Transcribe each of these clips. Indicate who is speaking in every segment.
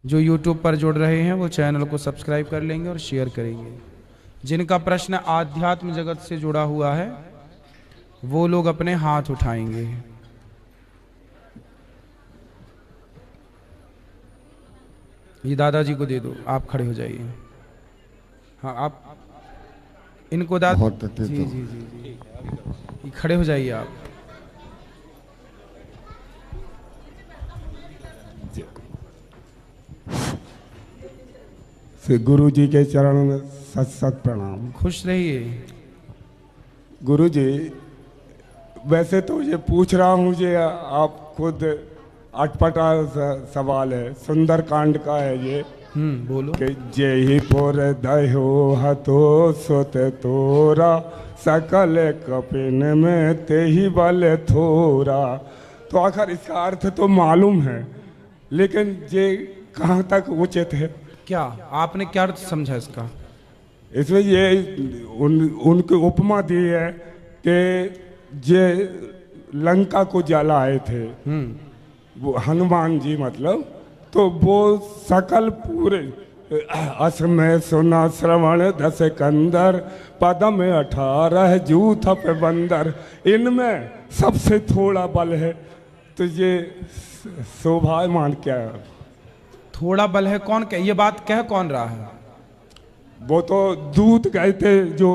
Speaker 1: जो YouTube पर जुड़ रहे हैं वो चैनल को सब्सक्राइब कर लेंगे और शेयर करेंगे। जिनका प्रश्न आध्यात्म जगत से जुड़ा हुआ है वो लोग अपने हाथ उठाएंगे। ये दादाजी को दे दो, आप खड़े हो जाइए। हाँ, आप इनको दादा जी जी जी जी ये खड़े हो जाइए आप।
Speaker 2: गुरु जी के चरणों में सत सत प्रणाम।
Speaker 1: खुश रहिए।
Speaker 2: गुरु जी, वैसे तो ये पूछ रहा हूँ, ये आप खुद अटपटा सवाल है, सुंदर कांड का है ये।
Speaker 1: बोलो।
Speaker 2: कि जेहि पुर दहो हतो सुत तोरा, सकल कपिन में तेहि बल थोरा। तो आखिर इसका अर्थ तो मालूम है, लेकिन ये कहाँ तक उचित है?
Speaker 1: क्या आपने क्या अर्थ समझा इसका?
Speaker 2: इसमें ये उनकी उपमा दी है कि जे लंका को जलाए थे वो हनुमान जी, मतलब तो वो सकल पूरे असमय सुना श्रवण दस कंदर, पदम 18 जूथ पे बंदर, इनमें सबसे थोड़ा बल है। तो ये शोभामान क्या है?
Speaker 1: थोड़ा बल है कौन कह, ये बात कह कौन रहा है?
Speaker 2: वो तो दूत गए थे, जो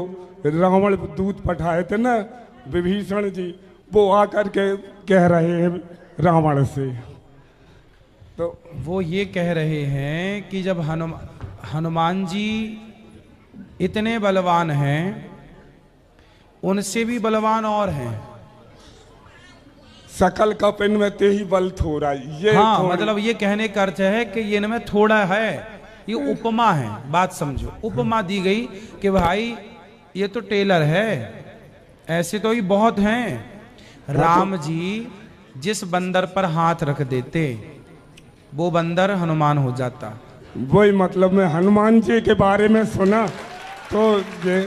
Speaker 2: रावण दूत पठाए थे ना विभीषण जी, वो आकर के कह रहे हैं रावण से। तो
Speaker 1: वो ये कह रहे हैं कि जब हनुमान जी इतने बलवान हैं, उनसे भी बलवान और हैं।
Speaker 2: सकल कपिन में तेहि बल थोड़ा, ये
Speaker 1: हाँ, मतलब ये कहने का अर्थ है कि ये इनमें थोड़ा है। ये उपमा है, बात समझो। उपमा दी गई कि भाई ये तो टेलर है, ऐसे तो ही बहुत हैं। राम जी जिस बंदर पर हाथ रख देते वो बंदर हनुमान हो जाता।
Speaker 2: वही मतलब मैं हनुमान जी के बारे में सुना, तो ये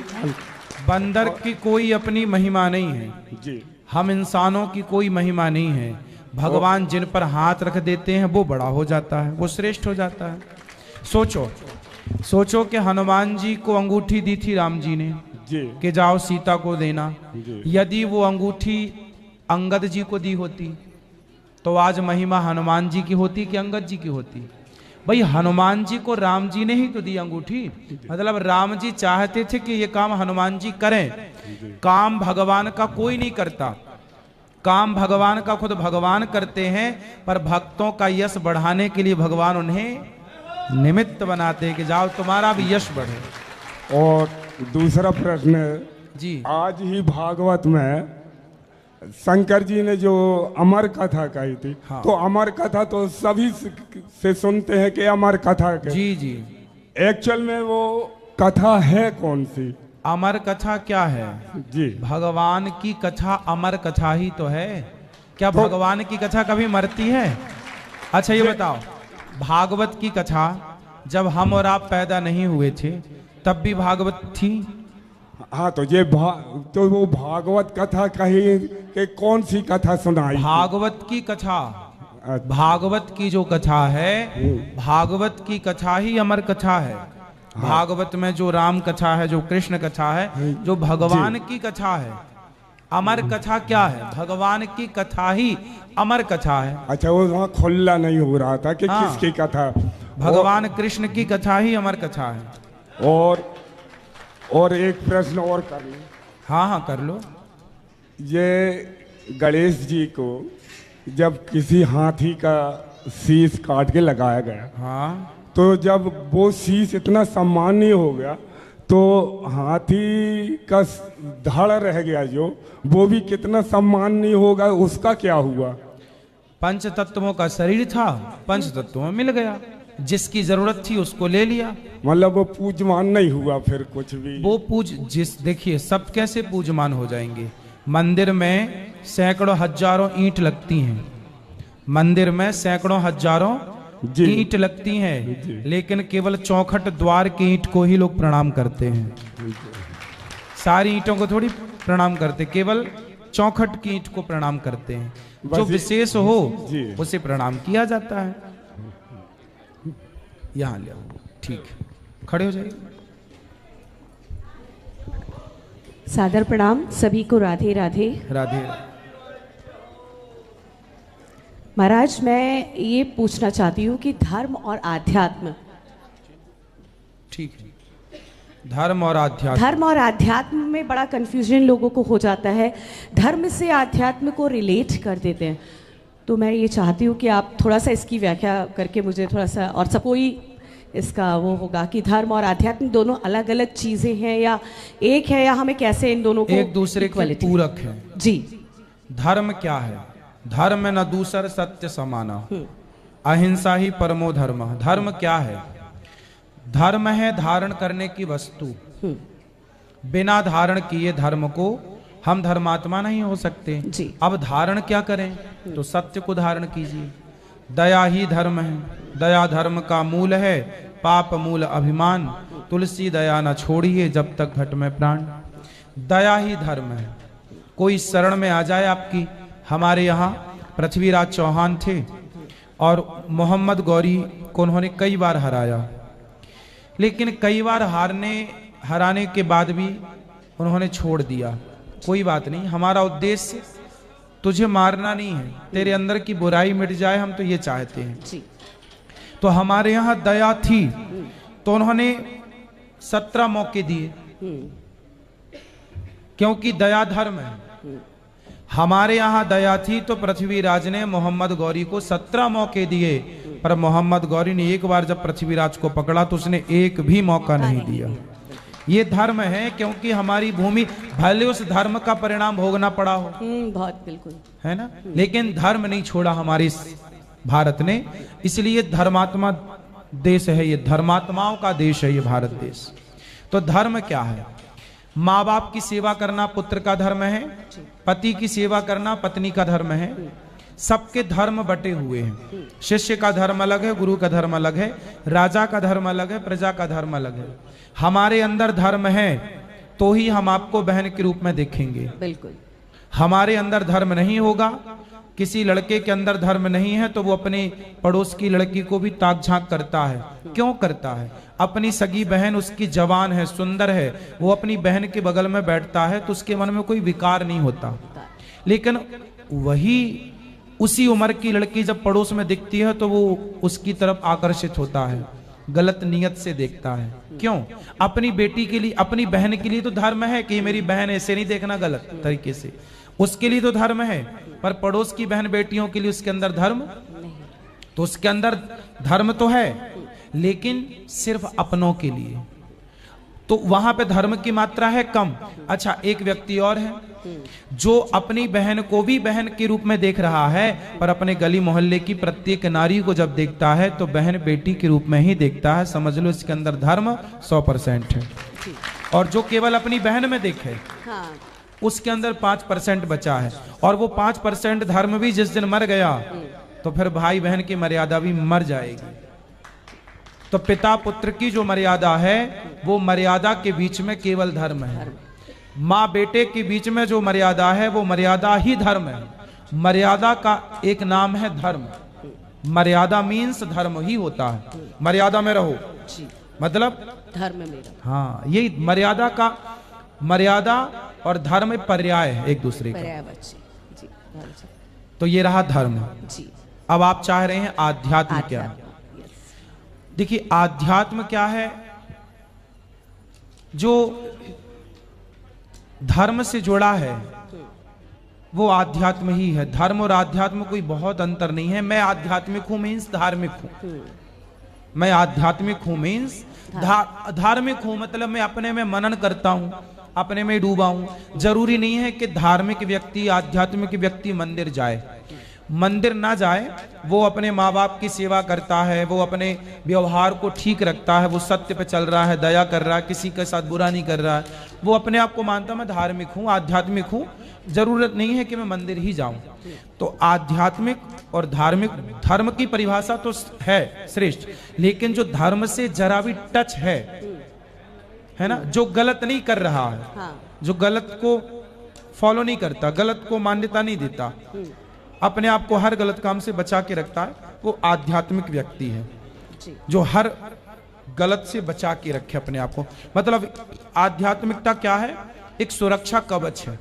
Speaker 1: बंदर की कोई अपनी महिमा नहीं है
Speaker 2: जी,
Speaker 1: हम इंसानों की कोई महिमा नहीं है। भगवान जिन पर हाथ रख देते हैं वो बड़ा हो जाता है, वो श्रेष्ठ हो जाता है। सोचो कि हनुमान जी को अंगूठी दी थी राम जी ने
Speaker 2: जी,
Speaker 1: कि जाओ सीता को देना।
Speaker 2: जी।
Speaker 1: यदि वो अंगूठी अंगद जी को दी होती तो आज महिमा हनुमान जी की होती कि अंगद जी की होती? भाई हनुमान जी को राम जी ने ही तो दी अंगूठी, मतलब राम जी चाहते थे कि ये काम हनुमान जी करें। काम भगवान का कोई नहीं करता, काम भगवान का खुद भगवान करते हैं, पर भक्तों का यश बढ़ाने के लिए भगवान उन्हें निमित्त बनाते हैं कि जाओ तुम्हारा भी यश बढ़े।
Speaker 2: और दूसरा प्रश्न
Speaker 1: जी,
Speaker 2: आज ही भागवत में शंकर जी ने जो अमर कथा कही थी,
Speaker 1: हाँ।
Speaker 2: तो अमर कथा तो सभी से सुनते हैं कि अमर कथा के,
Speaker 1: जी जी।
Speaker 2: एक्चुअल में वो कथा है कौन सी?
Speaker 1: अमर कथा क्या है?
Speaker 2: जी,
Speaker 1: भगवान की कथा अमर कथा ही तो है। क्या
Speaker 2: तो
Speaker 1: भगवान की कथा कभी मरती है? अच्छा ये बताओ, भागवत की कथा जब हम और आप पैदा नहीं हुए थे तब भी भागवत थी?
Speaker 2: हाँ, तो ये तो वो भागवत कथा कही कि कौन सी कथा सुनाई?
Speaker 1: भागवत की कथा, भागवत की जो कथा है, भागवत की कथा ही अमर कथा है। भागवत में जो राम कथा है, जो कृष्ण कथा है, जो भगवान की कथा है। अमर कथा क्या है? भगवान की कथा ही अमर कथा है।
Speaker 2: अच्छा, वो वहाँ खुल्ला नहीं हो रहा था कि
Speaker 1: हाँ,
Speaker 2: किसकी कथा?
Speaker 1: भगवान कृष्ण की कथा ही अमर कथा है।
Speaker 2: और एक प्रश्न और कर लो।
Speaker 1: हाँ हाँ कर लो।
Speaker 2: ये गणेश जी को जब किसी हाथी का शीश काट के लगाया गया,
Speaker 1: हाँ,
Speaker 2: तो जब वो शीश इतना सम्मानीय हो गया तो हाथी का धड़ रह गया जो, वो भी कितना सम्मानीय होगा, उसका क्या हुआ?
Speaker 1: पंच तत्वों का शरीर था, पंच तत्वों में मिल गया, जिसकी जरूरत थी उसको ले लिया।
Speaker 2: मतलब वो पूजमान नहीं हुआ फिर कुछ भी?
Speaker 1: वो देखिए सब कैसे पूजमान हो जाएंगे? मंदिर में सैकड़ों हजारों ईंट लगती हैं, मंदिर में सैकड़ों हजारों ईंट लगती हैं, लेकिन केवल चौखट द्वार की ईंट को ही लोग प्रणाम करते हैं। सारी ईंटों को थोड़ी प्रणाम करते, केवल चौखट की ईंट को प्रणाम करते हैं। जो विशेष हो उसे प्रणाम किया जाता है। यहाँ ले आओ, ठीक है, खड़े हो जाइए।
Speaker 3: सादर प्रणाम सभी को, राधे राधे।
Speaker 1: राधे।
Speaker 3: महाराज, मैं ये पूछना चाहती हूँ कि धर्म और आध्यात्म,
Speaker 1: ठीक है, धर्म और आध्यात्म,
Speaker 3: धर्म और आध्यात्म में बड़ा कंफ्यूजन लोगों को हो जाता है। धर्म से आध्यात्म को रिलेट कर देते हैं, तो मैं ये चाहती हूँ कि आप थोड़ा सा इसकी व्याख्या करके मुझे थोड़ा सा, और सब कोई इसका वो होगा कि धर्म और आध्यात्म दोनों अलग अलग चीजें हैं या एक है, या हमें कैसे इन दोनों को
Speaker 1: एक दूसरे के पूरक है
Speaker 3: जी।
Speaker 1: धर्म क्या है? धर्म न दूसर सत्य समाना, अहिंसा ही परमो धर्म। धर्म क्या है? धर्म है धारण करने की वस्तु। बिना धारण किए धर्म को हम धर्मात्मा नहीं हो सकते
Speaker 3: जी।
Speaker 1: अब धारण क्या करें? तो सत्य को धारण कीजिए। दया ही धर्म है, दया धर्म का मूल है, पाप मूल अभिमान, तुलसी दया न छोड़िए जब तक घट में प्राण। दया ही धर्म है। कोई शरण में आ जाए आपकी, हमारे यहाँ पृथ्वीराज चौहान थे और मोहम्मद गौरी को उन्होंने कई बार हराया, लेकिन कई बार हराने के बाद भी उन्होंने छोड़ दिया। कोई बात नहीं, हमारा उद्देश्य तुझे मारना नहीं है, तेरे अंदर की बुराई मिट जाए, हम तो ये चाहते हैं
Speaker 3: जी।
Speaker 1: तो हमारे यहाँ दया थी तो उन्होंने 17 मौके दिए, क्योंकि दया धर्म है। हमारे यहाँ दया थी तो पृथ्वीराज ने मोहम्मद गौरी को 17 मौके दिए, पर मोहम्मद गौरी ने एक बार जब पृथ्वीराज को पकड़ा तो उसने एक भी मौका नहीं दिया। ये धर्म है, क्योंकि हमारी भूमि, भले उस धर्म का परिणाम भोगना पड़ा हो,
Speaker 3: बहुत बिल्कुल
Speaker 1: है ना, लेकिन धर्म नहीं छोड़ा हमारे भारत ने। इसलिए धर्मात्मा देश है, ये धर्मात्माओं का देश है ये भारत देश। तो धर्म क्या है? माँ बाप की सेवा करना पुत्र का धर्म है, पति की सेवा करना पत्नी का धर्म है। सबके धर्म बटे हुए हैं। शिष्य का धर्म अलग है, गुरु का धर्म अलग है, राजा का धर्म अलग है, प्रजा का धर्म अलग है। हमारे अंदर धर्म है तो ही हम आपको बहन के रूप में देखेंगे।
Speaker 3: बिल्कुल।
Speaker 1: हमारे अंदर धर्म नहीं होगा, किसी लड़के के अंदर धर्म नहीं है तो वो अपने पड़ोस की लड़की को भी ताक झांक करता है। क्यों करता है? अपनी सगी बहन उसकी जवान है, सुंदर है, वो अपनी बहन के बगल में बैठता है तो उसके मन में कोई विकार नहीं होता। लेकिन वही उसी उम्र की लड़की जब पड़ोस में दिखती है तो वो उसकी तरफ आकर्षित होता है, गलत नियत से देखता है। क्यों? अपनी बेटी के लिए, अपनी बहन के लिए तो धर्म है कि मेरी बहन ऐसे नहीं देखना गलत तरीके से, उसके लिए तो धर्म है। पर पड़ोस की बहन बेटियों के लिए उसके अंदर धर्म नहीं, तो उसके अंदर धर्म तो है लेकिन सिर्फ अपनों के लिए, तो वहां पे धर्म की मात्रा है कम। अच्छा, एक व्यक्ति और है जो अपनी बहन को भी बहन के रूप में देख रहा है, पर अपने गली मोहल्ले की प्रत्येक नारी को जब देखता है तो बहन बेटी के रूप में ही देखता है। समझ लो इसके अंदर धर्म 100% है। और जो केवल अपनी बहन में देखे,
Speaker 3: हाँ।
Speaker 1: उसके अंदर 5% बचा है। और वो 5% धर्म भी जिस दिन मर गया तो फिर भाई बहन की मर्यादा भी मर जाएगी। तो पिता पुत्र की जो मर्यादा है वो मर्यादा के बीच में केवल धर्म है। माँ बेटे के बीच में जो मर्यादा है वो मर्यादा ही धर्म है। मर्यादा का एक नाम है धर्म। मर्यादा मीन्स धर्म ही होता है। मर्यादा में रहो मतलब
Speaker 3: धर्म में रहो।
Speaker 1: हाँ, यही मर्यादा का, मर्यादा और धर्म पर्याय है एक दूसरे का।
Speaker 3: जी,
Speaker 1: तो ये रहा धर्म
Speaker 3: जी।
Speaker 1: अब आप चाह रहे हैं आध्यात्म क्या है? देखिए, आध्यात्म क्या है? जो धर्म से जुड़ा है वो आध्यात्म ही है। धर्म और आध्यात्म कोई बहुत अंतर नहीं है। मैं आध्यात्मिक हूं मीन्स धार्मिक हूं। मैं आध्यात्मिक हूं मीन्स धार्मिक हूं, मतलब मैं अपने में मनन करता हूं, अपने में डूबा हूं। जरूरी नहीं है कि धार्मिक व्यक्ति, आध्यात्मिक व्यक्ति मंदिर जाए। मंदिर ना जाए, वो अपने माँ बाप की सेवा करता है, वो अपने व्यवहार को ठीक रखता है, वो सत्य पे चल रहा है, दया कर रहा है, किसी के साथ बुरा नहीं कर रहा है, वो अपने आप को मानता मैं धार्मिक हूँ, आध्यात्मिक हूँ, जरूरत नहीं है कि मैं मंदिर ही जाऊं। तो आध्यात्मिक और धार्मिक, धर्म की परिभाषा तो है श्रेष्ठ, लेकिन जो धर्म से जरा भी टच है ना, जो गलत नहीं कर रहा है, जो गलत को फॉलो नहीं करता, गलत को मान्यता नहीं देता, अपने आप को हर गलत काम से बचा के रखता है, वो आध्यात्मिक व्यक्ति है।
Speaker 3: जी।
Speaker 1: जो हर गलत से बचा के रखे अपने आप को। मतलब आध्यात्मिकता क्या है? एक सुरक्षा कवच है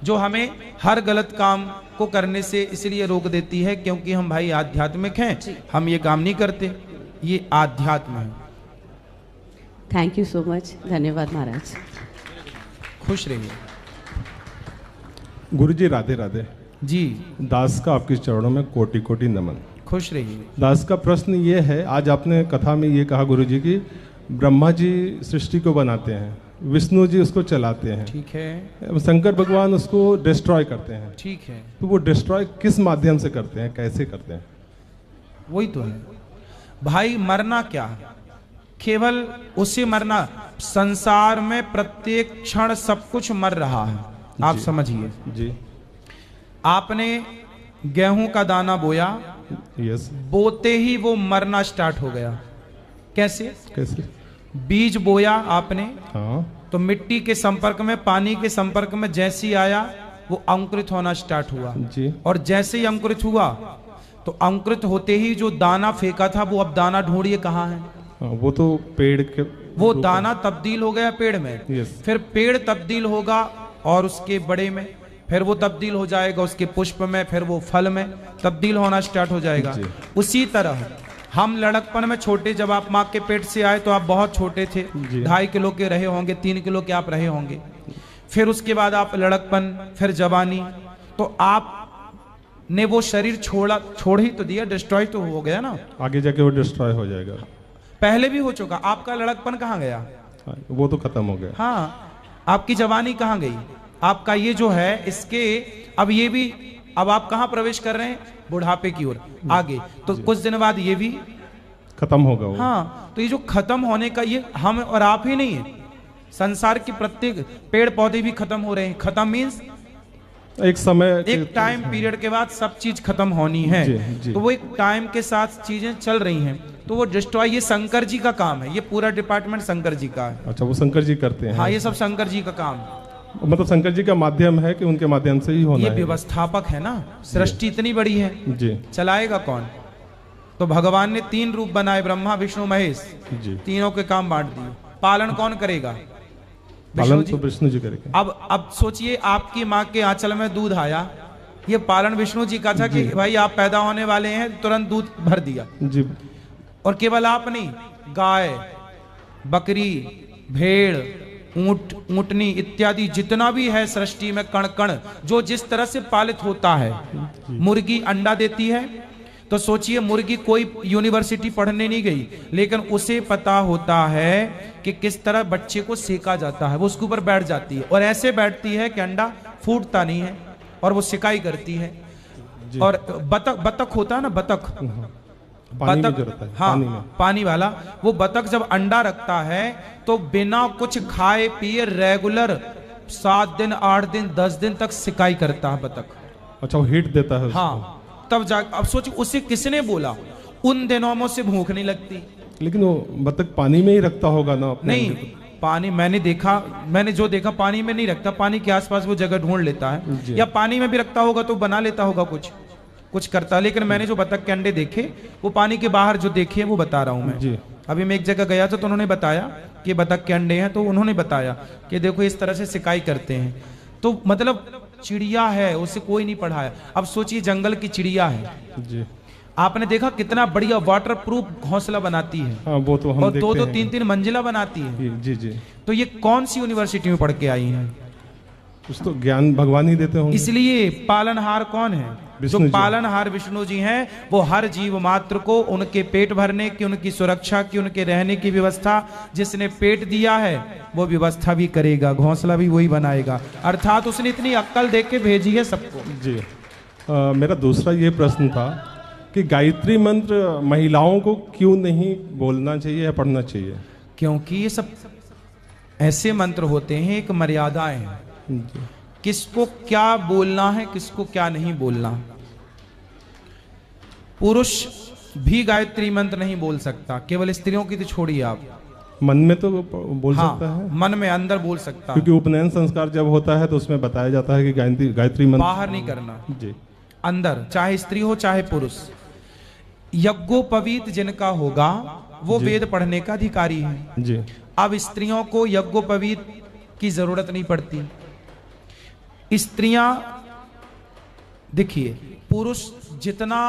Speaker 1: जो हमें हर गलत काम को करने से इसलिए रोक देती है क्योंकि हम भाई आध्यात्मिक हैं, हम ये काम नहीं करते। ये आध्यात्म है।
Speaker 3: थैंक यू सो मच, धन्यवाद महाराज।
Speaker 1: खुश रहिए
Speaker 4: गुरुजी। राधे राधे
Speaker 1: जी।
Speaker 4: दास का आपके चरणों में कोटि कोटि नमन।
Speaker 1: खुश रहिए।
Speaker 4: दास का प्रश्न ये है, आज आपने कथा में ये कहा गुरुजी कि ब्रह्मा जी सृष्टि को बनाते हैं, विष्णु जी उसको चलाते हैं,
Speaker 1: ठीक है,
Speaker 4: शंकर भगवान उसको डिस्ट्रॉय करते हैं।
Speaker 1: ठीक है।
Speaker 4: तो वो डिस्ट्रॉय किस माध्यम से करते हैं, कैसे करते हैं?
Speaker 1: वही तो है भाई। मरना क्या है? केवल उसे मरना। संसार में प्रत्येक क्षण सब कुछ मर रहा है, आप समझिए।
Speaker 4: जी।
Speaker 1: आपने गेहूं का दाना बोया,
Speaker 4: यस।
Speaker 1: बोते ही वो मरना स्टार्ट हो गया। कैसे?
Speaker 4: कैसे?
Speaker 1: बीज बोया आपने,
Speaker 4: हाँ।
Speaker 1: तो मिट्टी के संपर्क में, पानी के संपर्क में जैसे ही आया वो अंकुरित होना स्टार्ट हुआ।
Speaker 4: जी।
Speaker 1: और जैसे ही अंकुरित हुआ तो अंकुरित होते ही जो दाना फेंका था वो अब दाना ढूंढिए कहाँ है?
Speaker 4: हाँ, वो तो पेड़ के
Speaker 1: वो दाना तब्दील हो गया पेड़ में।
Speaker 4: यस।
Speaker 1: फिर पेड़ तब्दील होगा और उसके बड़े में, फिर वो तब्दील हो जाएगा उसके पुष्प में, फिर वो फल में तब्दील होना स्टार्ट हो जाएगा।
Speaker 4: जी।
Speaker 1: उसी तरह हम लड़कपन में छोटे, जब आप माँ के पेट से आए तो आप बहुत छोटे थे, 2.5 किलो के रहे होंगे, 3 किलो के आप रहे होंगे। फिर उसके बाद आप लड़कपन, फिर जवानी, तो आप ने वो शरीर छोड़ ही तो दिया, डिस्ट्रॉय तो हो गया ना।
Speaker 4: आगे जाके वो डिस्ट्रॉय हो जाएगा।
Speaker 1: पहले भी हो चुका। आपका लड़कपन कहाँ गया?
Speaker 4: हाँ, वो तो खत्म हो गया।
Speaker 1: हाँ। आपकी जवानी कहाँ गई? आपका ये जो है इसके अब ये भी, अब आप कहाँ प्रवेश कर रहे हैं? बुढ़ापे की ओर आगे। तो कुछ दिन बाद ये भी
Speaker 4: खत्म होगा वो।
Speaker 1: हाँ। तो ये जो खत्म होने का, ये हम और आप ही नहीं है, संसार के प्रत्येक पेड़ पौधे भी खत्म हो रहे हैं। खत्म मीन्स
Speaker 4: एक समय,
Speaker 1: एक टाइम पीरियड के बाद सब चीज खत्म होनी है।
Speaker 4: जी, जी।
Speaker 1: तो वो एक टाइम के साथ चीजें चल रही हैं, तो वो डिस्ट्रॉय, ये शंकर जी का काम है। ये पूरा डिपार्टमेंट शंकर जी का है।
Speaker 4: अच्छा, वो शंकर जी करते हैं।
Speaker 1: हाँ, ये सब शंकर जी का काम है।
Speaker 4: मतलब शंकर जी का माध्यम है कि उनके माध्यम से ही होना
Speaker 1: ये
Speaker 4: है।
Speaker 1: व्यवस्थापक है ना, सृष्टि इतनी बड़ी है,
Speaker 4: जी।
Speaker 1: चलाएगा कौन? तो भगवान ने 3 रूप बनाए, ब्रह्मा विष्णु महेश,
Speaker 4: जी।
Speaker 1: तीनों के काम बांट दिए। पालन कौन करेगा?
Speaker 4: पालन तो विष्णु जी करेंगे।
Speaker 1: अब सोचिए, आपकी माँ के आंचल में दूध आया, ये पालन विष्णु जी का था कि भाई आप पैदा होने वाले हैं, तुरंत दूध भर दिया।
Speaker 4: जी।
Speaker 1: और केवल आप नहीं, गाय, बकरी, भेड़, ऊंट, ऊंटनी इत्यादि जितना भी है सृष्टि में कण कण, जो जिस तरह से पालित होता है। मुर्गी अंडा देती है, तो सोचिए मुर्गी कोई यूनिवर्सिटी पढ़ने नहीं गई, लेकिन उसे पता होता है कि किस तरह बच्चे को सेका जाता है। वो उसके ऊपर बैठ जाती है और ऐसे बैठती है कि अंडा फूटता नहीं है, और वो सिकाई करती है। और बतख होता है ना, बतख,
Speaker 4: पानी में जो रहता है,
Speaker 1: हाँ,
Speaker 4: पानी में।
Speaker 1: पानी वाला, वो बतख जब अंडा रखता है तो बिना कुछ खाए पिए रेगुलर 7 दिन, 8 दिन, 10 दिन तक सिकाई करता है बतख।
Speaker 4: अच्छा, वो हीट देता है उसको।
Speaker 1: हाँ, तब जा, अब सोचिए उसे किसने बोला? उन दिनों में उसे भूख नहीं लगती।
Speaker 4: लेकिन वो बतख पानी में ही रखता होगा ना अपने
Speaker 1: नहीं, पानी मैंने जो देखा पानी में नहीं रखता, पानी के आसपास वो जगह ढूंढ लेता है, या पानी में भी रखता होगा तो बना लेता होगा, कुछ करता। लेकिन मैंने जो बतख के अंडे देखे, वो पानी के बाहर जो देखे वो बता रहा हूं मैं।
Speaker 4: जी।
Speaker 1: अभी मैं एक जगह गया था तो उन्होंने बताया कि बतख के अंडे हैं, तो उन्होंने बताया कि देखो इस तरह से सिकाई करते हैं। तो मतलब चिड़िया है, उसे कोई नहीं पढ़ाया। अब सोचिए जंगल की चिड़िया है,
Speaker 4: जी।
Speaker 1: आपने देखा कितना बढ़िया वाटर प्रूफ घोंसला बनाती है,
Speaker 4: हाँ, वो तो हम
Speaker 1: और
Speaker 4: देखते
Speaker 1: 2-2,
Speaker 4: हैं।
Speaker 1: 3-3 मंजिला बनाती है।
Speaker 4: जी जी।
Speaker 1: तो ये कौन सी यूनिवर्सिटी में पढ़ के आई हैं?
Speaker 4: कुछ तो ज्ञान भगवान ही देते होंगे।
Speaker 1: इसलिए पालनहार कौन है? जो
Speaker 4: विष्णु जी।
Speaker 1: पालनहार विष्णु जी हैं, वो हर जीव मात्र को उनके पेट भरने की, उनकी सुरक्षा की, उनके रहने की व्यवस्था, जिसने पेट दिया है वो व्यवस्था भी करेगा, घोंसला भी वही बनाएगा। अर्थात उसने इतनी अक्ल दे के भेजी है सबको।
Speaker 4: जी। मेरा दूसरा ये प्रश्न था कि गायत्री मंत्र महिलाओं को क्यों नहीं बोलना चाहिए या पढ़ना चाहिए?
Speaker 1: क्योंकि ये सब ऐसे मंत्र होते हैं, एक मर्यादाएं हैं,
Speaker 4: जी।
Speaker 1: किसको क्या बोलना है, किसको क्या नहीं बोलना। पुरुष भी गायत्री मंत्र नहीं बोल सकता, केवल स्त्रियों की तो छोड़िए आप।
Speaker 4: मन में तो बोल सकता
Speaker 1: हाँ,
Speaker 4: है,
Speaker 1: मन में अंदर बोल सकता है,
Speaker 4: क्योंकि उपनयन संस्कार जब होता है तो उसमें बताया जाता है कि गायत्री मंत्र
Speaker 1: बाहर नहीं करना,
Speaker 4: जी।
Speaker 1: अंदर, चाहे स्त्री हो चाहे पुरुष। यज्ञोपवीत जिनका होगा वो
Speaker 4: जी।
Speaker 1: वेद पढ़ने का अधिकारी है।
Speaker 4: जी
Speaker 1: अब स्त्रियों को यज्ञोपवीत की जरूरत नहीं पड़ती। स्त्रियां देखिए, पुरुष जितना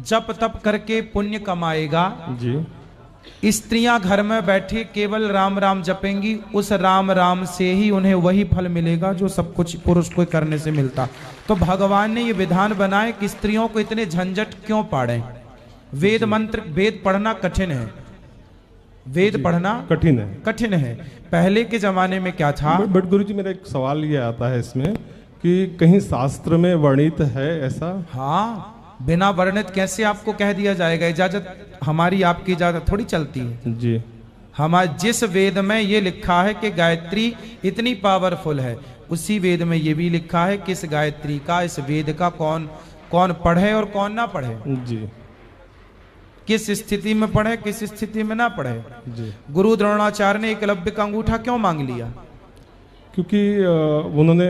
Speaker 1: जप तप करके पुण्य कमाएगा,
Speaker 4: जी
Speaker 1: स्त्रियां घर में बैठे केवल राम राम जपेंगी, उस राम राम से ही उन्हें वही फल मिलेगा जो सब कुछ पुरुष को करने से मिलता। तो भगवान ने ये विधान बनाए कि स्त्रियों को इतने झंझट क्यों पाड़े। वेद मंत्र, वेद पढ़ना कठिन है, वेद पढ़ना कठिन है। पहले के जमाने में क्या था?
Speaker 4: बट गुरुजी, मेरा एक सवाल ये आता है इसमें कि कहीं शास्त्र में वर्णित है ऐसा?
Speaker 1: हाँ, बिना वर्णित कैसे आपको कह दिया जाएगा? इजाजत हमारी आपकी इजाजत थोड़ी चलती है
Speaker 4: जी।
Speaker 1: हमारे जिस वेद में ये लिखा है कि गायत्री इतनी पावरफुल है, उसी वेद में ये भी लिखा है कि इस गायत्री का, इस वेद का कौन कौन पढ़े और कौन ना पढ़े,
Speaker 4: जी
Speaker 1: किस स्थिति में पढ़े, किस स्थिति में ना पढ़े।
Speaker 4: जी।
Speaker 1: गुरु द्रोणाचार्य ने एकलव्य का अंगूठा क्यों मांग लिया?
Speaker 4: क्योंकि उन्होंने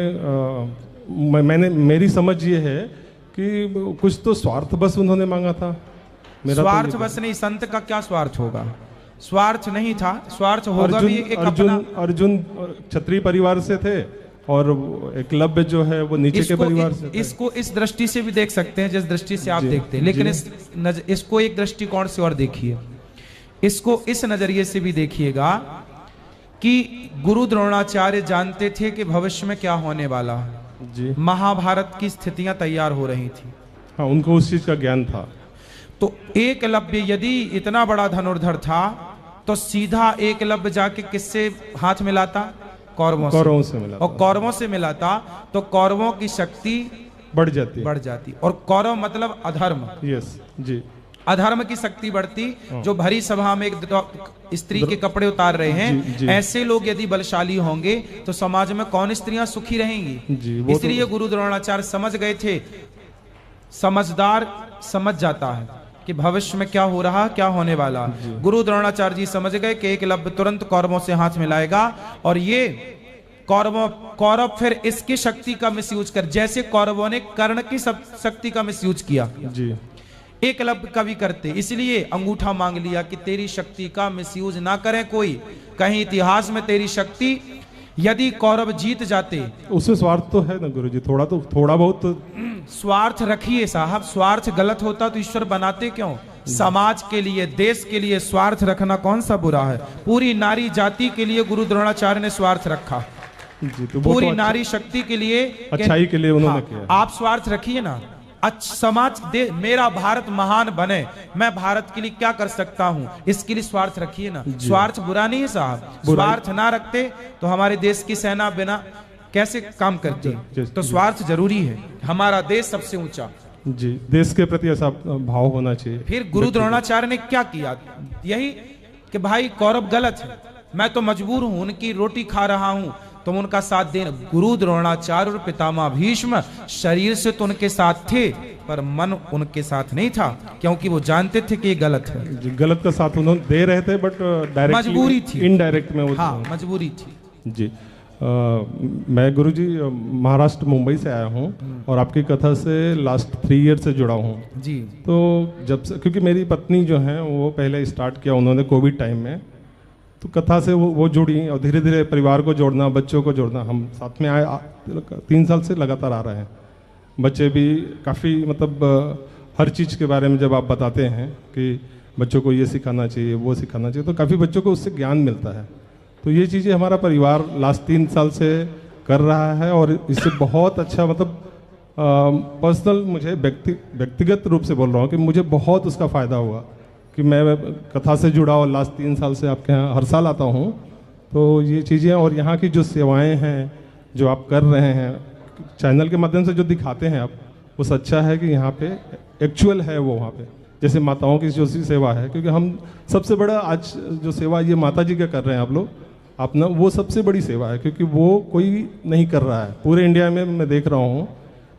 Speaker 4: मैंने मेरी समझ ये है कि कुछ तो स्वार्थ बस उन्होंने मांगा था। मेरा
Speaker 1: स्वार्थ
Speaker 4: तो
Speaker 1: बस नहीं, संत का क्या स्वार्थ होगा? स्वार्थ नहीं था, स्वार्थ होगा भी एक
Speaker 4: अर्जुन क्षत्रिय परिवार से थे और एकलव्य जो है वो नीचे के परिवार से थे।
Speaker 1: इसको इस दृष्टि से भी देख सकते हैं जिस दृष्टि से आप
Speaker 4: जी,
Speaker 1: देखते हैं, लेकिन
Speaker 4: जी।
Speaker 1: इसको एक दृष्टिकोण से और देखिए, इसको इस नजरिए से भी देखिएगा कि गुरु द्रोणाचार्य जानते थे कि भविष्य में क्या होने वाला है।
Speaker 4: जी।
Speaker 1: महाभारत की स्थितियां तैयार हो रही थी।
Speaker 4: हाँ, उनको उस चीज का ज्ञान था।
Speaker 1: तो एकलव्य यदि इतना बड़ा धनुर्धर था तो सीधा एकलव्य जाके किससे हाथ मिलाता? कौरवों से मिलाता। और कौरवों से मिलाता तो कौरवों की शक्ति
Speaker 4: बढ़ जाती।
Speaker 1: और कौरव मतलब अधर्म।
Speaker 4: यस जी।
Speaker 1: अधर्म की शक्ति बढ़ती। जो भरी सभा में एक स्त्री के कपड़े उतार रहे हैं,
Speaker 4: जी।
Speaker 1: ऐसे लोग यदि बलशाली होंगे तो समाज में कौन स्त्रियां सुखी रहेंगी? इसलिए गुरु द्रोणाचार्य समझ गए थे। समझदार समझ जाता है कि भविष्य में क्या हो रहा, क्या होने वाला। गुरु द्रोणाचार्य जी समझ गए कि एकलव्य तुरंत कौरवों से हाथ मिलाएगा और ये कौरव फिर इसकी शक्ति का मिसयूज कर, जैसे कौरवों ने कर्ण की शक्ति का मिसयूज किया,
Speaker 4: जी।
Speaker 1: एकलव्य का भी करते। इसलिए अंगूठा मांग लिया कि तेरी शक्ति का मिसयूज ना करे कोई। कहीं इतिहास में तेरी शक्ति, यदि कौरव जीत जाते,
Speaker 4: उसमें स्वार्थ तो है ना गुरुजी, थोड़ा बहुत तो
Speaker 1: स्वार्थ रखिए साहब। स्वार्थ गलत होता तो ईश्वर बनाते क्यों? समाज के लिए, देश के लिए स्वार्थ रखना कौन सा बुरा है? पूरी नारी जाति के लिए गुरु द्रोणाचार्य ने स्वार्थ रखा
Speaker 4: जी। तो
Speaker 1: पूरी
Speaker 4: तो
Speaker 1: नारी शक्ति के लिए,
Speaker 4: अच्छाई के लिए उन्होंने किया।
Speaker 1: आप स्वार्थ रखिए ना। समाज दे, मेरा भारत महान बने, मैं भारत के लिए क्या कर सकता हूं, इसके लिए स्वार्थ रखिए ना। स्वार्थ बुरा नहीं है साहब। स्वार्थ ना रखते तो हमारे देश की सेना बिना कैसे काम करती? तो स्वार्थ जरूरी है। हमारा देश सबसे ऊंचा
Speaker 4: जी, देश के प्रति ऐसा भाव होना चाहिए।
Speaker 1: फिर गुरु द्रोणाचार्य ने क्या किया? यही कि भाई कौरव गलत है, मैं तो मजबूर हूं, उनकी रोटी खा रहा हूं, तुम उनका साथ देना। गुरु द्रोणाचार्य और पितामह भीष्म शरीर से तो उनके साथ थे पर मन उनके साथ नहीं था, क्योंकि वो जानते थे कि ये गलत है।
Speaker 4: जी, गलत का साथ उन्होंने दे रहे थे बट डायरेक्ट
Speaker 1: मजबूरी थी,
Speaker 4: इनडायरेक्ट में वो।
Speaker 1: हाँ, मजबूरी थी
Speaker 4: जी। मैं गुरुजी महाराष्ट्र मुंबई से आया हूँ और आपकी कथा से लास्ट 3 ईयर से जुड़ा हूँ
Speaker 1: जी।
Speaker 4: तो जब से, क्योंकि मेरी पत्नी जो है वो पहले स्टार्ट किया उन्होंने कोविड टाइम में, तो कथा से वो जुड़ी और धीरे धीरे परिवार को जोड़ना, बच्चों को जोड़ना। हम साथ में आए 3 साल से लगातार आ रहे हैं। बच्चे भी काफ़ी मतलब हर चीज़ के बारे में जब आप बताते हैं कि बच्चों को ये सिखाना चाहिए, वो सिखाना चाहिए, तो काफ़ी बच्चों को उससे ज्ञान मिलता है। तो ये चीज़ें हमारा परिवार लास्ट 3 साल से कर रहा है और इससे बहुत अच्छा मतलब पर्सनल मुझे व्यक्तिगत रूप से बोल रहा हूँ कि मुझे बहुत उसका फ़ायदा हुआ कि मैं कथा से जुड़ा और लास्ट 3 साल से आपके यहाँ हर साल आता हूँ। तो ये चीज़ें और यहाँ की जो सेवाएं हैं जो आप कर रहे हैं चैनल के माध्यम से जो दिखाते हैं आप, वो सच्चा है कि यहाँ पे एक्चुअल है वो वहाँ पे। जैसे माताओं की जो सेवा है, क्योंकि हम सबसे बड़ा आज जो सेवा ये माता जी का कर रहे हैं आप लोग, आप ना, वो सबसे बड़ी सेवा है क्योंकि वो कोई नहीं कर रहा है पूरे इंडिया में। मैं देख रहा हूँ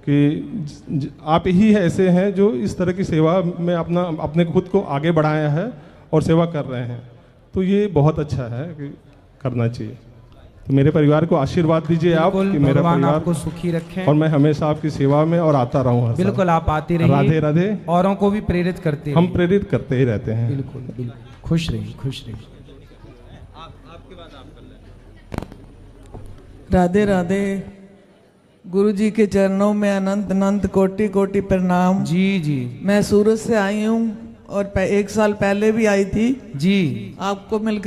Speaker 4: कि आप ही ऐसे हैं जो इस तरह की सेवा में अपने खुद को आगे बढ़ाया है और सेवा कर रहे हैं। तो ये बहुत अच्छा है कि करना चाहिए। तो मेरे परिवार को आशीर्वाद दीजिए आप
Speaker 1: बिल्कुल,
Speaker 4: कि मेरा
Speaker 1: भगवान
Speaker 4: परिवार
Speaker 1: आपको सुखी रखें।
Speaker 4: और मैं हमेशा आपकी सेवा में और आता रहूँ हर साल।
Speaker 1: बिल्कुल आप आते रहिए,
Speaker 4: राधे राधे।
Speaker 1: औरों को भी प्रेरित करते
Speaker 4: हम
Speaker 1: रहिए।
Speaker 4: प्रेरित करते ही रहते हैं।
Speaker 1: बिल्कुल बिल्कुल, खुश रहिए, खुश रहिए।
Speaker 5: राधे राधे। गुरु जी के चरणों में अनंत अनंत कोटि कोटि प्रणाम।
Speaker 1: जी जी
Speaker 5: मैं सूरत से आई हूँ और 1 साल पहले भी आई थी,
Speaker 1: जी।
Speaker 5: आपको मिलकर